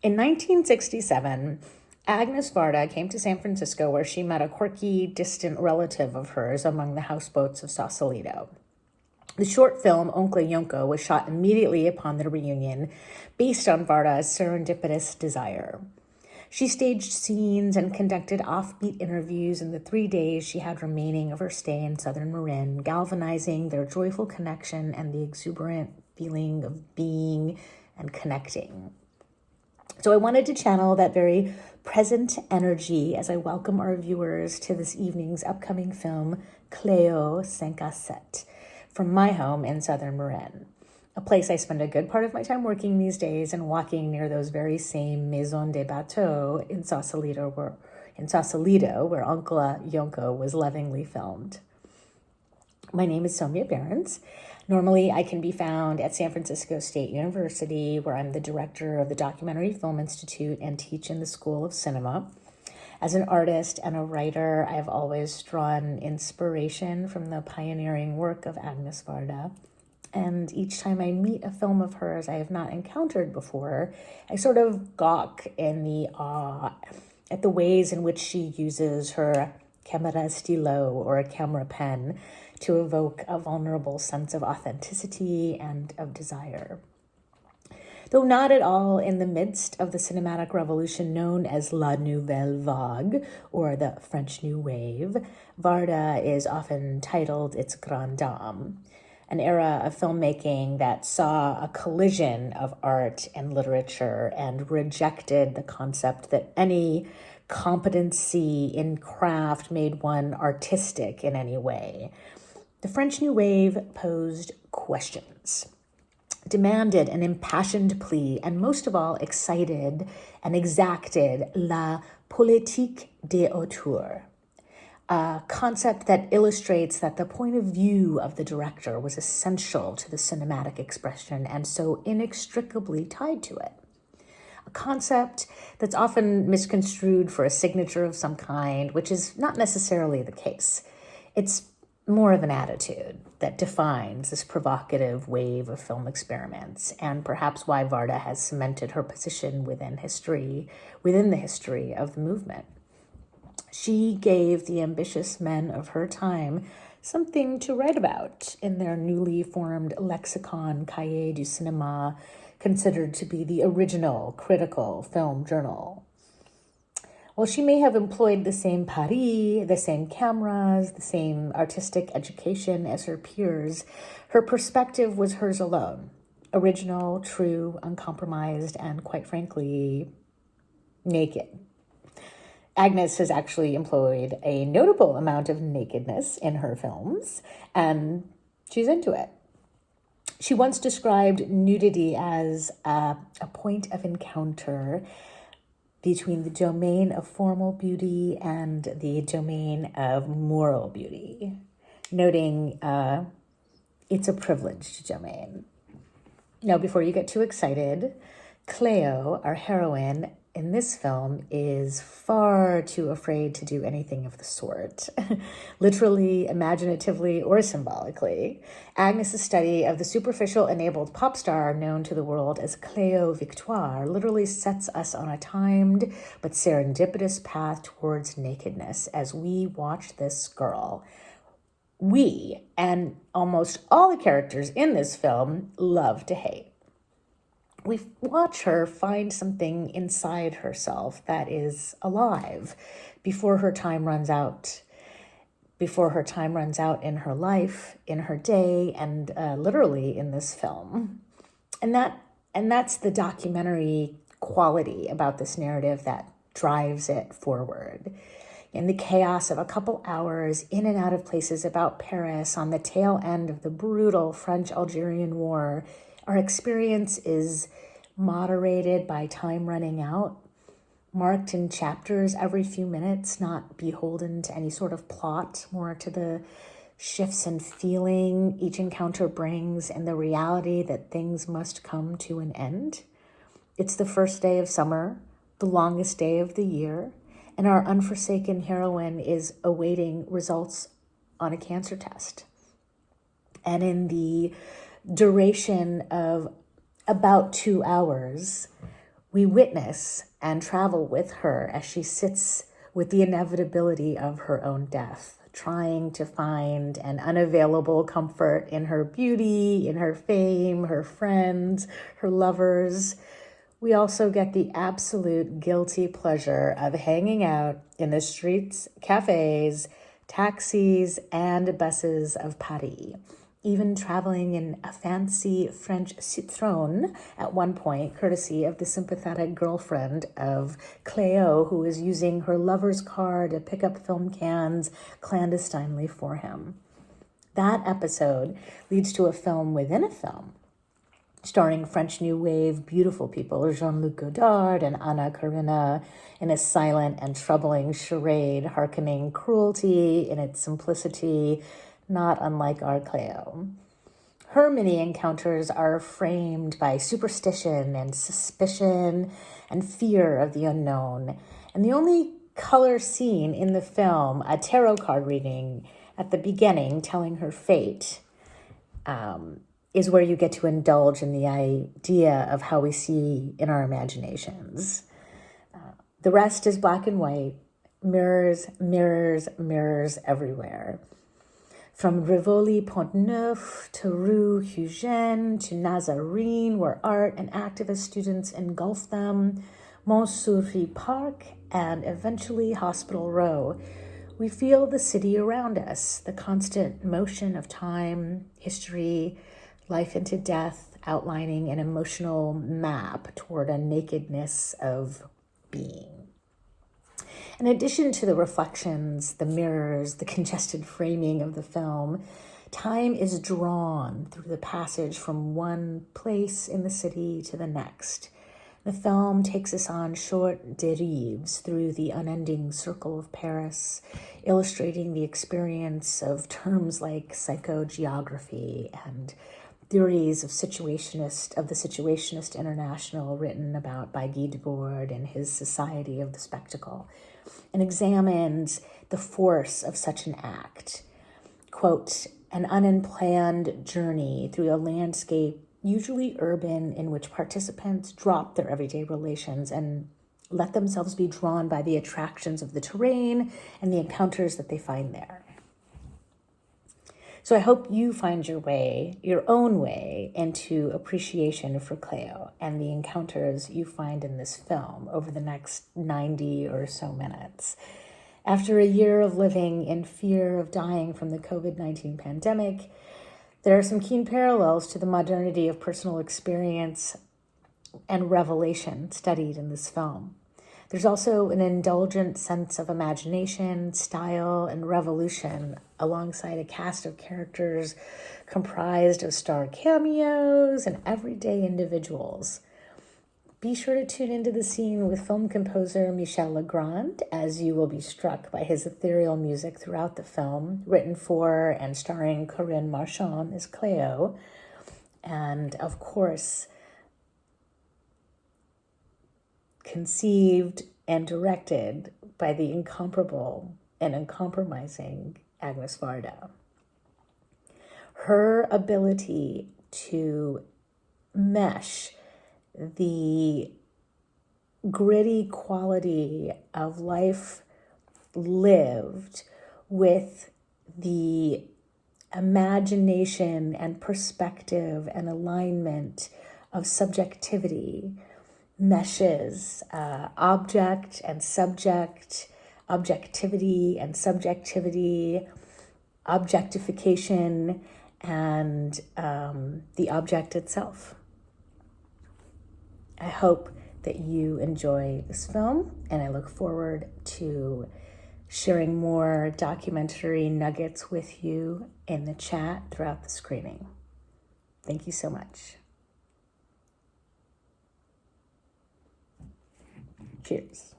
In 1967, Agnès Varda came to San Francisco where she met a quirky, distant relative of hers among the houseboats of Sausalito. The short film Oncle Yonko was shot immediately upon their reunion, based on Varda's serendipitous desire. She staged scenes and conducted offbeat interviews in the 3 days she had remaining of her stay in southern Marin, galvanizing their joyful connection and the exuberant feeling of being and connecting. So I wanted to channel that very present energy as I welcome our viewers to this evening's upcoming film, CLEO FROM, from my home in southern Marin, a place I spend a good part of my time working these days and walking near those very same Maison des Bateaux in Sausalito, where Uncle Yonko was lovingly filmed. My name is Soumyaa Behrens. Normally, I can be found at San Francisco State University, where I'm the director of the Documentary Film Institute and teach in the School of Cinema. As an artist and a writer, I have always drawn inspiration from the pioneering work of Agnès Varda. And each time I meet a film of hers I have not encountered before, I sort of gawk in the awe at the ways in which she uses her camera stylo or a camera pen to evoke a vulnerable sense of authenticity and of desire. Though not at all in the midst of the cinematic revolution known as La Nouvelle Vague, or the French New Wave, Varda is often titled its grande dame, an era of filmmaking that saw a collision of art and literature and rejected the concept that any competency in craft made one artistic in any way. The French New Wave posed questions, demanded an impassioned plea, and most of all excited and exacted la politique des auteurs, a concept that illustrates that the point of view of the director was essential to the cinematic expression and so inextricably tied to it. A concept that's often misconstrued for a signature of some kind, which is not necessarily the case. It's more of an attitude that defines this provocative wave of film experiments, and perhaps why Varda has cemented her position within the history of the movement. She gave the ambitious men of her time something to write about in their newly formed lexicon Cahiers du Cinéma, considered to be the original critical film journal. While she may have employed the same pari, the same cameras, the same artistic education as her peers, her perspective was hers alone. Original, true, uncompromised, and quite frankly, naked. Agnès has actually employed a notable amount of nakedness in her films, and she's into it. She once described nudity as a point of encounter between the domain of formal beauty and the domain of moral beauty, noting it's a privileged domain. Now, before you get too excited, Cleo, our heroine in this film, is far too afraid to do anything of the sort, literally, imaginatively, or symbolically. Agnes's study of the superficial enabled pop star known to the world as Cleo Victoire literally sets us on a timed but serendipitous path towards nakedness as we watch this girl. We, and almost all the characters in this film, love to hate. We watch her find something inside herself that is alive before her time runs out. Before her time runs out in her life, in her day, and literally in this film. And that's the documentary quality about this narrative that drives it forward. In the chaos of a couple hours in and out of places about Paris on the tail end of the brutal French-Algerian War, our experience is moderated by time running out, marked in chapters every few minutes, not beholden to any sort of plot, more to the shifts in feeling each encounter brings and the reality that things must come to an end. It's the first day of summer, the longest day of the year, and our unforsaken heroine is awaiting results on a cancer test. And in the duration of about 2 hours, We witness and travel with her as she sits with the inevitability of her own death, trying to find an unavailable comfort in her beauty, in her fame, her friends, her lovers. We also get the absolute guilty pleasure of hanging out in the streets, cafes, taxis, and buses of Paris, even traveling in a fancy French Citroën at one point, courtesy of the sympathetic girlfriend of CLEO, who is using her lover's car to pick up film cans clandestinely for him. That episode leads to a film within a film, starring French New Wave beautiful people Jean-Luc Godard and Karina in a silent and troubling charade hearkening cruelty in its simplicity, not unlike our CLEO. Her many encounters are framed by superstition and suspicion and fear of the unknown. And the only color scene in the film, a tarot card reading at the beginning telling her fate, is where you get to indulge in the idea of how we see in our imaginations. The rest is black and white, mirrors, mirrors, mirrors everywhere. From Rivoli Pont-Neuf to Rue Eugène to Nazarene, where art and activist students engulf them, Montsouris Park, and eventually Hospital Row, we feel the city around us, the constant motion of time, history, life into death, outlining an emotional map toward a nakedness of being. In addition to the reflections, the mirrors, the congested framing of the film, time is drawn through the passage from one place in the city to the next. The film takes us on short dérives through the unending circle of Paris, illustrating the experience of terms like psychogeography and theories of the Situationist International written about by Guy Debord in his Society of the Spectacle, and examines the force of such an act. Quote, an unplanned journey through a landscape, usually urban, in which participants drop their everyday relations and let themselves be drawn by the attractions of the terrain and the encounters that they find there. So I hope you find your own way into appreciation for CLEO and the encounters you find in this film over the next 90 or so minutes. After a year of living in fear of dying from the COVID-19 pandemic, there are some keen parallels to the modernity of personal experience and revelation studied in this film. There's also an indulgent sense of imagination, style, and revolution alongside a cast of characters comprised of star cameos and everyday individuals. Be sure to tune into the scene with film composer Michel Legrand, as you will be struck by his ethereal music throughout the film, written for and starring Corinne Marchand as CLEO, and of course, conceived and directed by the incomparable and uncompromising Agnès Varda. Her ability to mesh the gritty quality of life lived with the imagination and perspective and alignment of subjectivity meshes object and subject, objectivity and subjectivity, objectification, and the object itself. I hope that you enjoy this film, and I look forward to sharing more documentary nuggets with you in the chat throughout the screening. Thank you so much. Cheers.